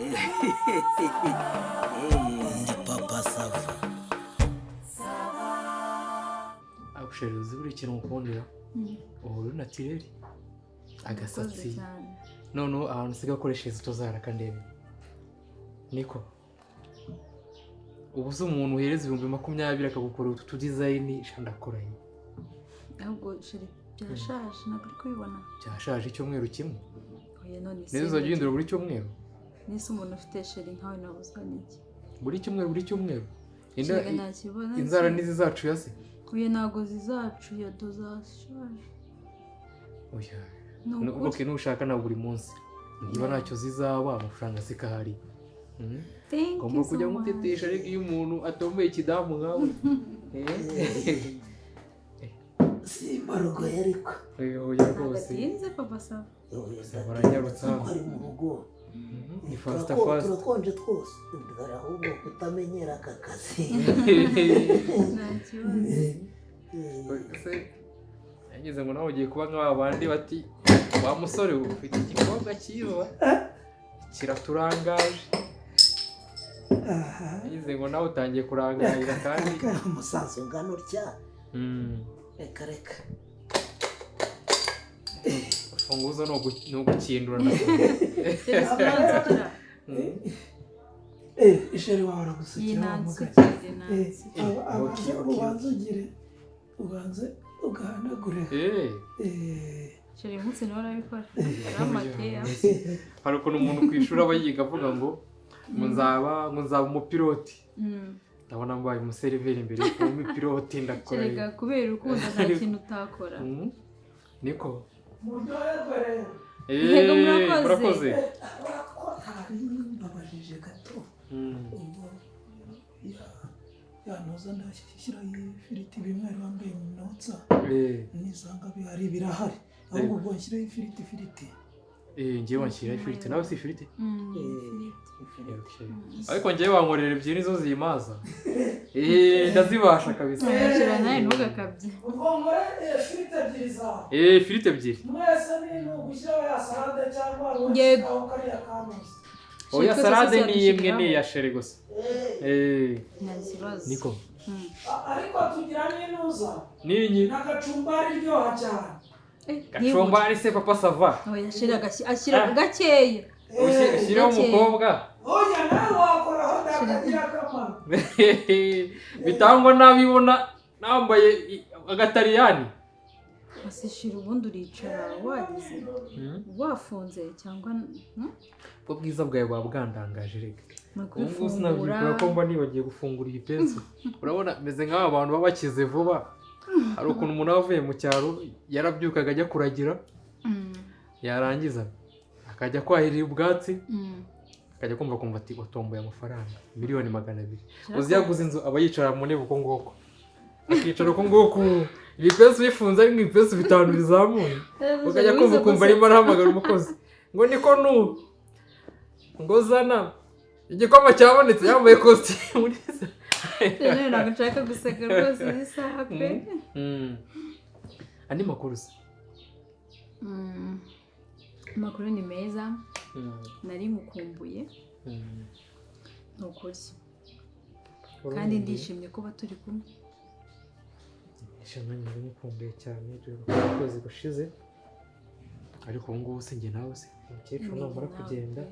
Ndi papa Sava. Agusheri uzi buri kintu mukundira uhuru naturel agasatsi noneho ahantu usiga akoresheje utozara kandebe niko ubu se umuntu uhereza 20,000 akagukora utu design shandakoranye ahubwo sheri byashaje nabwo kubibona byashaje icyumweru kimwe oya none neza uzagihindura buri cyumweru nise umuntu ufite sheri nkawe nabuzwa niki buri cyumweru inzara nizi zacu yase uye nago zizacu ya dozashaje oya okay nushaka na buri munsi niba ntacyo zizaba amafaranga sikahari ngomba kujya mutetesha ariko iyo umuntu atomeye ikidamu nkawe Simbarugo yariko oya rwose atinze papa Sava baranyarutsa ari mu rugo ni fast turakonje twose ndara ahubwo kutamenyera aka kazi yageze ngo nawe ugiye kuba nk'abandi bati wa musore ufite igikobwa cyiza kiraturangaje yageze ngo nawe utangiye kurangarira kandi umusaza ungana utya reka ufunguzo no gukindura na isheri wawe aragusukira ubanze ugahanagure sheri umunsi nawe arabikora aramakeya hari ukuntu umuntu kwishura aba yiga avuga ngo nzaba umupiloti ndabona mbaye umuseriveri imbere yo kuba umupiloti ndakora sheri kubera urukundo nta kintu utakora niko murakoze babajije gato yanoza ndashyiraho ifiriti bimwe wambaye mu notsa nisanga bihari birahari ahubwo ubwo nshyiraho ifiriti ngewe wanshyiraho ifiriti nawe si ifiriti ariko ngewe wankorera ebyiri nizo zimaza ndazibasha kabisa sheri nawe ntugakabye ubwo nkore ifiriti ebyiri zawe ifiriti ebyiri mwese ni ugushyiraho ya salade cyangwa aho kariya kanuzi oya salade ni imwe ni iya sheri gusa nta kibazo niko ariko tugira n'inuza ninyi n'agacumbari iryoha cyane gacumbari se papa Sava oya sheri ashyira gakeya ushyiraho umukobwa oya nawe wakoraho ndakagira akamaro bitangwa n'abibona nambaye agatariyani asishira ubundi uricara wagize wafunze cyangwa ubwo bwiza bwawe bwa bwandangaje rega ubu sinabikora ko mba nibagiye gufungura iyi pensi urabona meze nk'aba bantu baba bakize vuba hari ukuntu umuntu aba avuye mu cyaro yarabyukaga ajya kuragira yarangiza akajya kwahirira ubwatsi akajya kumva ati watomboye amafaranga 200,000 uzi yaguze inzu aba yicara mu ntebe uko ngoko akicara uko ngoko ibipensi bifunze ari nk'ibipensi bitanu bizamuye ukajya kumva arimo arahamagara umukozi ngo niko ngo zana igikoma cyabonetse yambaye kositimu neza ntabwo nshaka guseka rwose isaha pe andi makuru se amakuru ni meza nari mukumbuye ni ukuri kandi ndishimye kuba turi kumwe ishema nyine mukumbuye cyane ukwezi gushize ariko ubu ngubu se njye nawe se umukecuru namara kugenda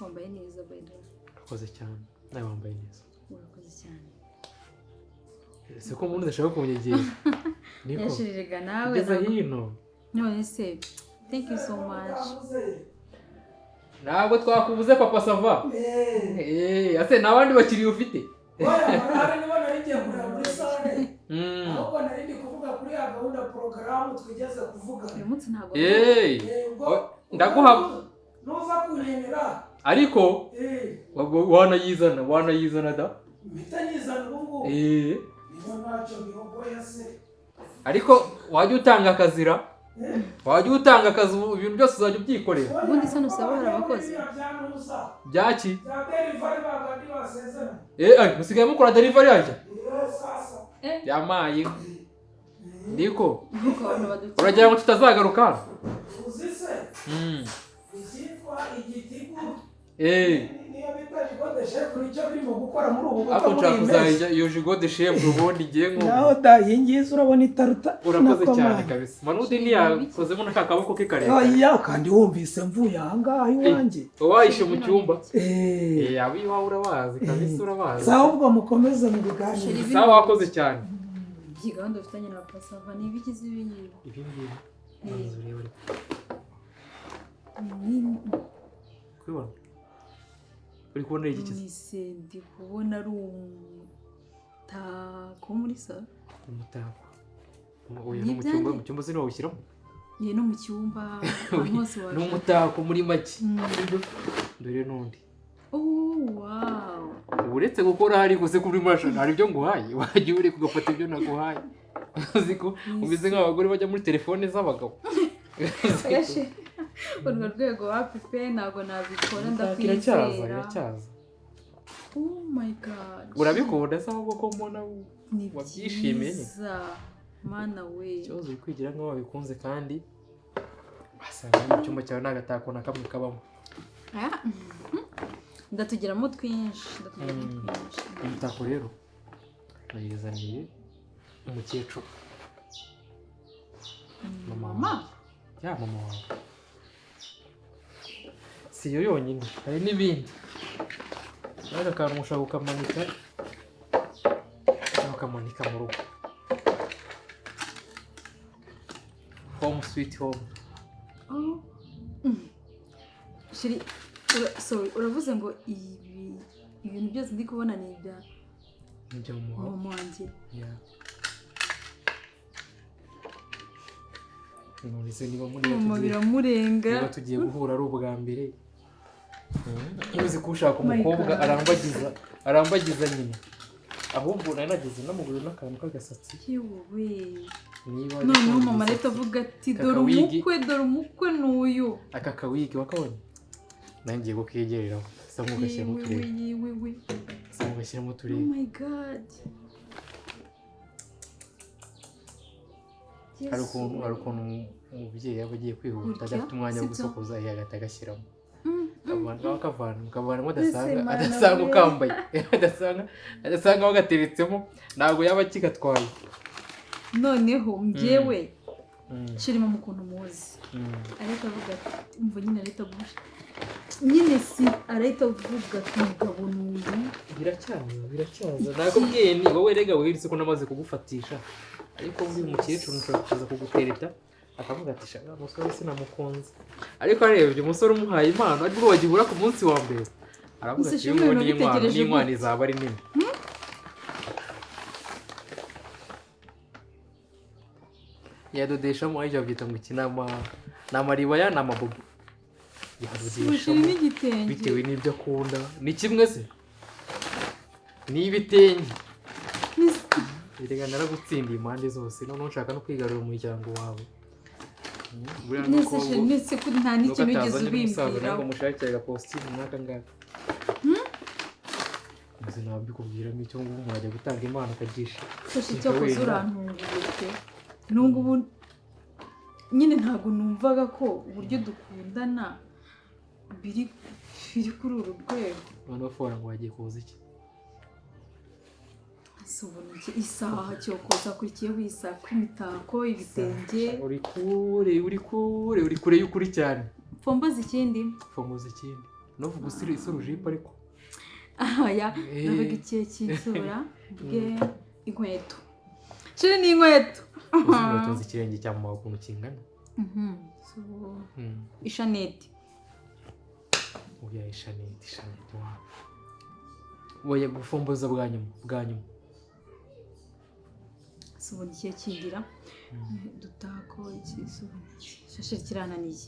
wambaye neza bayida urakoze cyane nawe wambaye neza urakoze cyane ese ko umuntu udashaka kunyegera niko yashiriraga nawe ugeze hino none se thank you so much ntabwo twakubuze papa Sava ase nabandi bakiriye ufite oya niba narigiye kureba muri sale ahubwo narindi kuvuga kuri ya gahunda porogaramu twigeze kuvuga uyu munsi ntabwo ndaguha nuza kunyenera ariko wanayizana da mpita nyizana ubu ngubu niba ntacyo bihogoye se ariko wajya utanga akazira wajya utanga akazi ibintu byose uzajya ubyikorera ubundi se nusaba hari abakozi byaki bya delivery bagandi basezeranye musigaye mukora delivery yajya sasa yamaye niko uragira ngo tutazagaruka uzi se uzi niyo bita jigode chef icyo birimo gukora muri ubu ako nshaka kuzajya iyo jigode chef ubundi ngiye nko naho da yingize urabona itaruta urakoze cyane kabisa Manudi ntiyakozemo n'akaboko ke kare oya kandi wumvise mvuye ahangaha iwanjye wayishe mu cyumba abi wawe urabazi kabisa urabazi sawa ubwo mukomeze mu biganiro sawa wakoze cyane gahunda ufitanye na Pasava ni ibigize ibingibi ibi ngibi kubona uri kubona iki kizi nise ndi kubona ari umutako muri salo umutako uyu ni mu cyumba sino wawushyiramo ye no mu cyumba hose ni umutako muri make dore n'undi wow uretse gukora hari gusa kuri mashini hari ibyo nguhaye wagiye uri kugafata ibyo naguhaye uziko umeze nk'abagore bajya muri telefone z'abagabo urwo rwego wapi pe ntabwo nabikora ndakwizera iracyaza oh my god urabikunda se ahubwo ko mbona wabyishimiye mana we ikibazo uri kwigira nk'aho wabikunze kandi wasanga mu cyumba cyawe nta gatako na kamwe kabamo ndatugiramo twinshi umutako rero nayizaniye umukecuru mama wawe si yo yonyine hari n'ibindi n'aka kantu ushaka ukamanika ukamanika mu rugo home sweet home shiri uravuze ngo ibintu byose ndi kubona ni ibya mama wanjye nurize niba biramurenga niba tugiye guhura ari ubwa mbere uzi ko ushaka umukobwa arambagiza nyine ahubwo nari nagize namugurira n'akantu k'agasatsi yewe noneho mama leta avuga ati dore umukwe n'uyu aka kawigi wakabonye nangiye kukegereraho sa nk'ugashyiramo turebe oh my god hari ukuntu umubyeyi yaba agiye kwihuta adafite umwanya wo gusokoza agahita agashyiramo ukavanamo adasanga ukambaye adasanga aho gateretsemo ntabwo yaba akigatwaye noneho mbyewe shirimo mu kuntu muzi ariko avuga ati umva nyine arahita agusha nyine si arahita avuga ati umugabo n'uyu biracyaza ntabwo mbwiye ni wowe rega wiritse ko namaze kugufatisha ariko uyu mukecuru nshobora kuza kugutereta akavuga ati shaka umusore sinamukunze ariko arebye umusore umuhaye impano ariko wagibura ku munsi wa mbere aravuga ati ngo n'inkwano izaba ari nini yadodeshamo ajya byita ngo iki ni amaribaya ni amabobo yadodeshamo bitewe n'ibyo akunda ni kimwe se ni ibitenge erega naragutsindiye impande zose noneho nshaka no kwigarurira umuryango wawe nese ko nta n'ikintu ugeze ubimbwira ntabwo mushakira agapositini nk'aka ngaka maze nabikubwira n'icyo ngubu umuntu ajya gutanga impano akagisha fashe icyo koze urantunguye pe n'ubu nyine ntabwo numvaga ko uburyo dukundana biri kuri uru rwego noneho fora ngo wagiye kuza iki isaha cyokoza akurikiyeho isaha kw'imitako ibitenge uri kure y'ukuri cyane fomboza ikindi novuga usiri ijipo ariko navuga ikihe cy'isura bwe inkweto shiri ni inkweto inkweto z'ikirenge cya mama ukuntu kingana ishaneti oya ishaneti wawe woye gufomboza bwa nyuma ubundi ikihe kigira dutako shashi kirananiye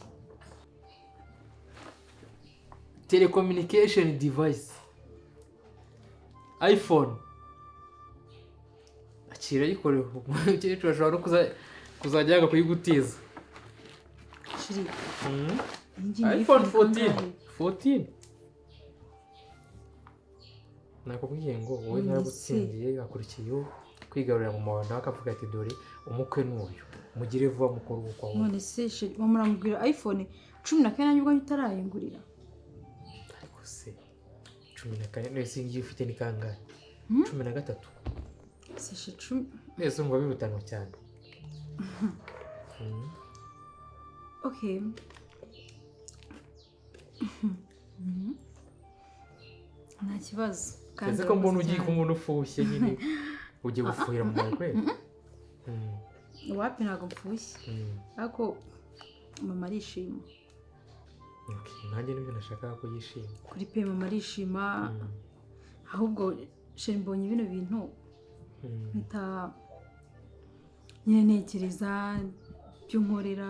telecommunication device iPhone akira yikoreho umukecuru ashobora no kuzajya yaga kuyigutiza iPhone 14 nakubwiye ngo wowe naragutsindiye akurikiyeho kwigarurira mu mabanda akavuga ati dore umukwe n'uyu mugire vuba mukuru uko none se muramubwira iPhone 14 ubwo utarayingurira ariko se 14 nese ngiye ufite ni kangahe 13 si 10 nese umva birutanwa cyane okay nta kibazo kandi ko mbona ugiye kumuntu ufushye nyine ugiye gufuhira mu mara kweli wapi ntabwo mfushye ariko mama arishima nanjye nibyo nashakaga ko yishima kuri pe mama arishima ahubwo sheri mbonye bino bintu mpita nyine ntekereza byo nkorera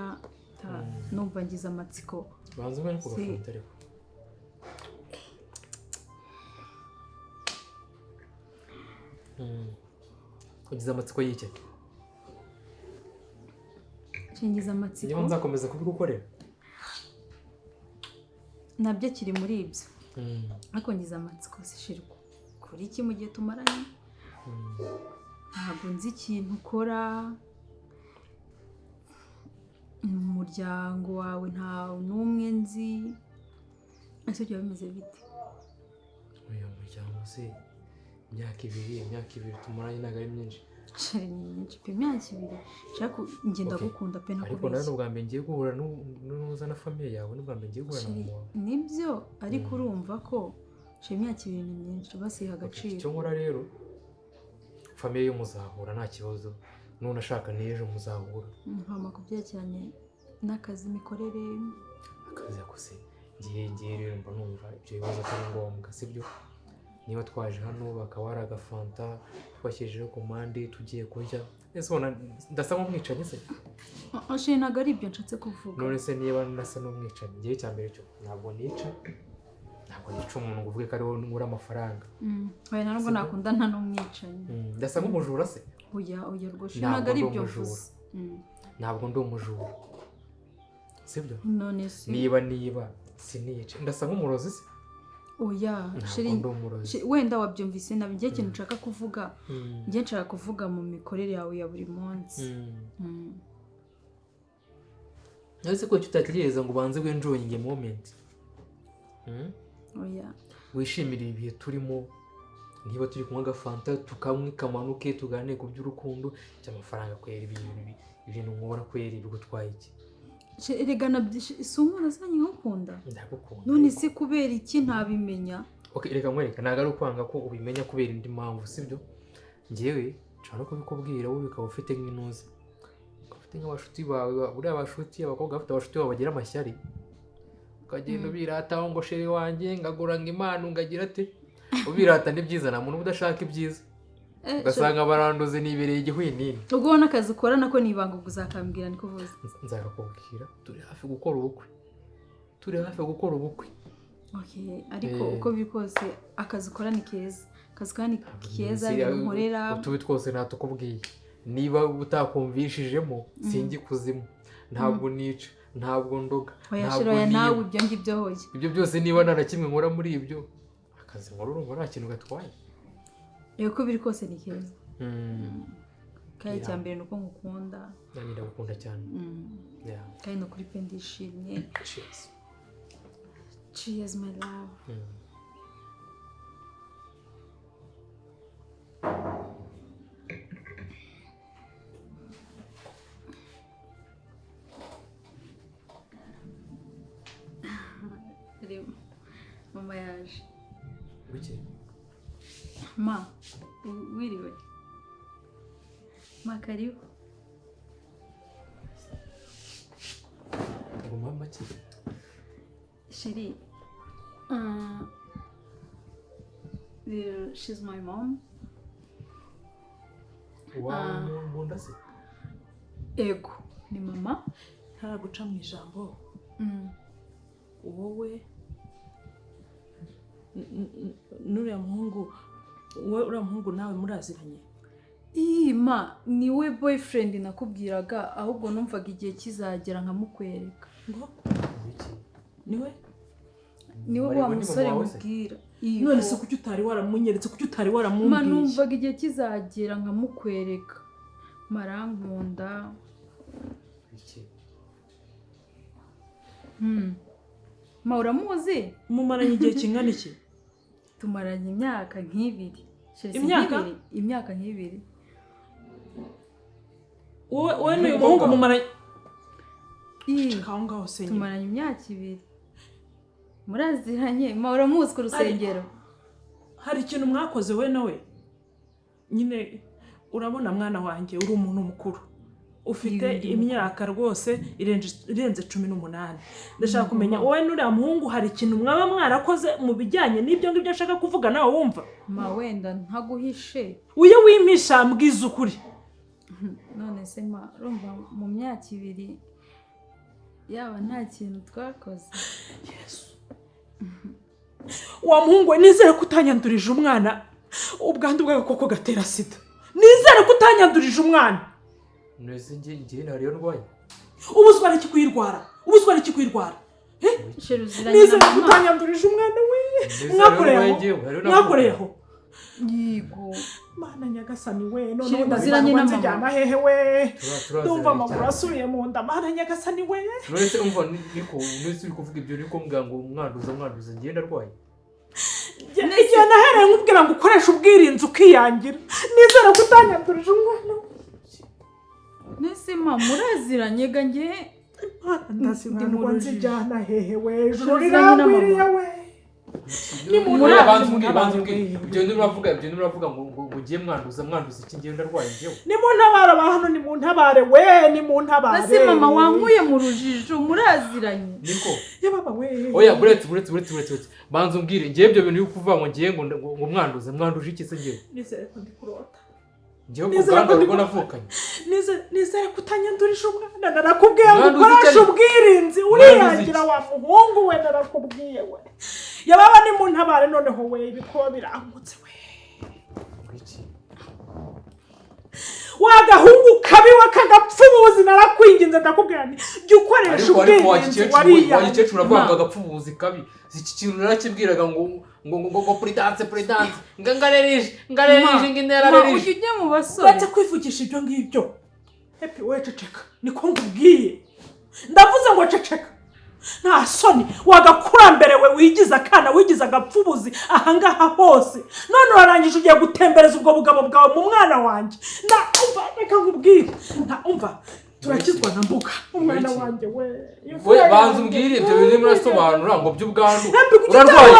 numva ngize amatsiko banza ubone kugafunta ariko ugize amatsiko y'iki ngize amatsiko niba nzakomeza kubigukorera nabyo kiri muri ibyo ariko ngize amatsiko zishirwa kuri iki mu gihe tumaranye ntabwo nzi ikintu ukora mu muryango wawe nta n'umwe nzi ese byaba bimeze bite uyu muryango se imyaka ibiri tumaranye ntabwo ari myinshi sheri ni myinshi pe imyaka 2 nshaka ngenda gukunda pe nakubeshya ariko nawe n'ubwa mbere ngiye guhura n'uza na famiye yawe n'ubwa mbere ngiye guhura na mama wawe nibyo ariko urumva ko sheri imyaka 2 ni myinshi basiha agaciro icyo nkora rero famiye yo muzahura nta kibazo none ashaka n'ejo muzahura mpama kubyerekeranye n'akazi mikorere akazi yakoze ngiye rero mba numva ibyo bibazo atari ngombwa sibyo niba twaje hano bakaba hari agafanta twashyijeho komande tugiye kurya ese ubona ndasa nk'umwicanyi se sheri ntabwo ari ibyo nshatse kuvuga none se niba nasa n'umwicanyi ngiye cya mbere cyo ntabwo nica umuntu ngo uvuge ko ariwo ngura amafaranga oya ntabwo nakundana n'umwicanyi ndasa nk'umujura se oya rwose ntabwo ari ibyo mvuze ntabwo ndi umujura sibyo none se niba sinice ndasa nk'umurozi se oya sheri wenda wabyumvise nabi ngiye ikintu nshaka kuvuga ngiye nshaka kuvuga mu mikorere yawe ya buri munsi nese ko tutategereza ngo banze enjoying a moment oya wishimira ibihe turimo niba turi kunywa agafanta tukamwe kamanuke tuganire ku by'urukundo cy'amafaranga kwera ibintu nkora kwera bigutwaye iki erega sunkunda zanye nkukunda ndagukunda none se kubera iki ntabimenya okay reka nkwereka ntago ari ukwanga ko ubimenya kubera indi mpamvu sibyo ngewe nshobora kubikubwira wowe bikaba ufite nk'intuzi ufite nk'abashuti bawe buriya abashuti abakobwa bafite abashuti babo bagira amashyari ukagenda ubirataho ngo sheri wanjye ngagura ngo impano ngagira ate ubirata ni byiza nta muntu udashaka ibyiza ugasanga baranduze nibereye igihwinini ubwo ubona akazi ukora nako nibanga uzakambwira niko uvuze nzakakubwira turi hafi gukora ubukwe okay ariko uko biri kose akazi ukora ni keza akazi kandi keza nkorera utubi twose natukubwiye niba utakumvishijemo singi kuzimu ntabwo nica ntabwo ndoga ntabwo nawe ibyo ngibyo hoye ibyo byose niba nta na kimwe nkora muri ibyo akazi nkora urumva nta kintu gatwaye uko biri kose ni keza kandi icya mbere ni uko ngukunda nanjye ndagukunda cyane kandi no kuri pe ndishimye cheers my love mama yaje bike ma wiriwe ma karibu mama ki sheri she's my mom nkunda se ego ni mama ntaraguca mu ijambo wowe n'uriya muhungu uriya muhungu nawe muraziranye ma niwe boyfriend nakubwiraga ahubwo numvaga igihe kizagera nkamukwereka ngo niwe wa musore mubwira none se kuki utari waramunyeretse kuki utari waramumbwiye ma numvaga igihe kizagera nkamukwereka marankunda ma uramuzi mumaranye igihe kingana iki? tumaranye imyaka nk'ibiri. Imyaka nk'ibiri. wowe n'uyu muhungu mumaranye ngaho se tumaranye imyaka 2 muraziranye ma uramuzi ku rusengero. Hari ikintu mwakoze we nawe nyine urabona mwana wanjye uri umuntu mukuru ufite imyaka rwose irenze 18. Ndashaka kumenya wowe n'uriya muhungu hari ikintu mwaba mwarakoze mu bijyanye n'ibyo ngibyo ashaka kuvuga nawe wumva? Ma wenda ntaguhishe uye wimisha mbwiza ukuri. None se ma urumva mu myaka 2 yaba nta kintu twakoze. Yesu. Wa muhungu nizere kutanyandurije umwana ubwandu bw'agakoko gatera sida. Nizere kutanyandurije umwana. Nese ngiye nariyo ndwaye. Ubuzwa n'ikikuirwara. Nizere kutanyandurije umwana we. Mwakoreyeho. Yigo. Mana nyagasani we none ndaziranye n'amama hehe we. Ndumva amaguru asubiye mu nda. Mana nyagasani we. Nese umva niko nese uri kuvuga ibyo niko mbwango umwanduza ngiye ndarwaye. Igihe nahereye nkubwira ngo ukoresha ubwirinzi ukiyangira. Nizere kutanyandurije umwana. Nese ma muraziranye gange ndasibana nzijyana hehe we. Joro rirambiriye we. Ni muravuga ibyo nuravuga ngo ugiye mwanduza iki ngiye ndarwaye ngewe. Ni mu ntabara ba hano, ni mu ntabare we, ni mu ntabare. Nase mama wankuye mu rujijo muraziranye. Niko. Yababa we. Oya buretse. Banza umbwire ngiye ibyo bintu yukuvuga ngo ngiye ngo mwanduje iki se ngewe. Nizere ko ndi kurota. Ngiye kuganga ngo navukanye. Nizere kutanyandurije umwana, narakubwiye ngo ukoresha ubwirinzi uriyangira wa muhungu we, narakubwiye we. Yababa ni mu ntabare noneho we, ibikoba birangutse we. Wagahungu kabi wakagapfubuzi narakwinginze ndakubwira nti jya ukoresha ubwirinzi wariya. Wagikecuru avuga agapfubuzi kabi. Iki kintu narakibwiraga ngo prudence ngarereje nginerarereje. Ujye mu basore. Bate kwivugisha ibyo ngibyo. Happy we ceceka. Niko ngubwiye. Ndavuze ngo ceceka. Nta soni wagakurambere we wigiza akana wigiza agapfubuzi ahangaha hose. None warangije ugiye gutembereza ubwo bugabo bwawe mu mwana wanjye. Na umva reka nkubwire. Na umva turakizwa na mbuga umwana wanjye we. We banza umbwire ibyo bintu murasobanura ngo by'ubwandu. Urarwaye.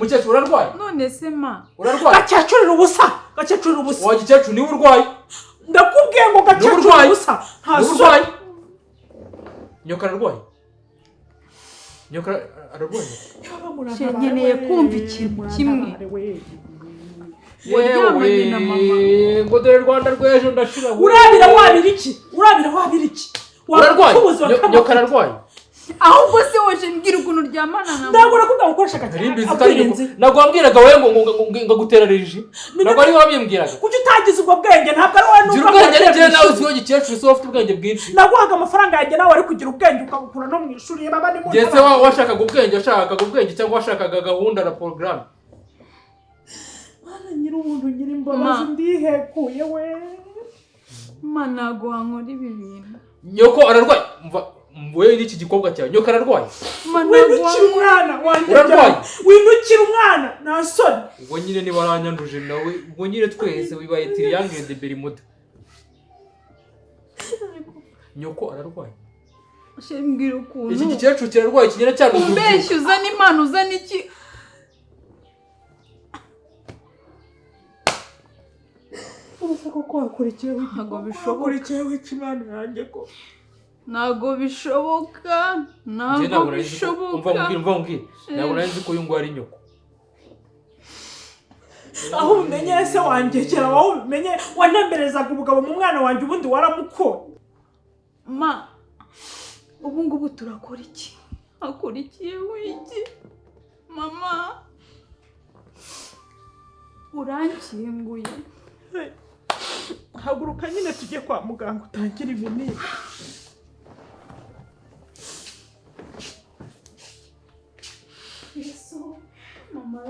Mukecuru urarwaye. None se ma. Urarwaye. Gakecuru ubusa. Wagikecuru ni urwaye. Ndakubwiye ngo gakecuru ubusa. Nta soni. Nyoka ararwaye. Nkeneye kumva ikintu kimwe. Waryamanye na mama. Ngo dore Rwanda rw'ejo ndashira. Urabira wabira iki? Urarwaye. Nyoka ararwaye. Ahubwo se woje mbwira ukuntu ryamana na. Ndabura kuvuga ngo ukoresha agakingirizo. Nagwa mbwiraga wewe ngo guterarije. Nagwa ari wabimbwiraga. Kuki utagize ubwo bwenge ntabwo ari wowe n'ubwo bwenge je nawe usiyo gikecuru so ufite ubwenge bwinshi. Naguhaga amafaranga yanjye nawe ari kugira ubwenge ukabukura no mu ishuri baba ni mu. Jese washakaga ubwenge cyangwa washakaga gahunda na program. Mana nyiri ubuntu nyiri imbabazi ndihekuye we. Mana gwankora ibi bintu. Nyoko ararwaye. Wewe n'iki gikobwa cyawe nyoka ararwaye. Winukira umwana wanjye. Winukira umwana na soni. Ubwo nyine ni baranyanduje nawe. Ubwo nyine twese wibaye triangle de Bermuda. Nyoko ararwaye. Shembwira ukuntu. Iki gikecuru kirarwaye kinyera cyane uzuye. Umbeshye uzana impano uzana iki? Ubusako ko akurikiyeho ikimana yanjye ko. Nago bishoboka. Umva mbwira. Ntabwo nzi ko uyu ngo ari nyoko. Aho umenye se wanjye kera wowe umenye wanemberezaga ubugabo mu mwana wanjye ubundi waramuko. Ma. Ubu ngubu turakora iki? Akurikiye wiki. Mama. Urankinguye. Haguruka nyine tujye kwa muganga utangira ibinini. Yesu, mama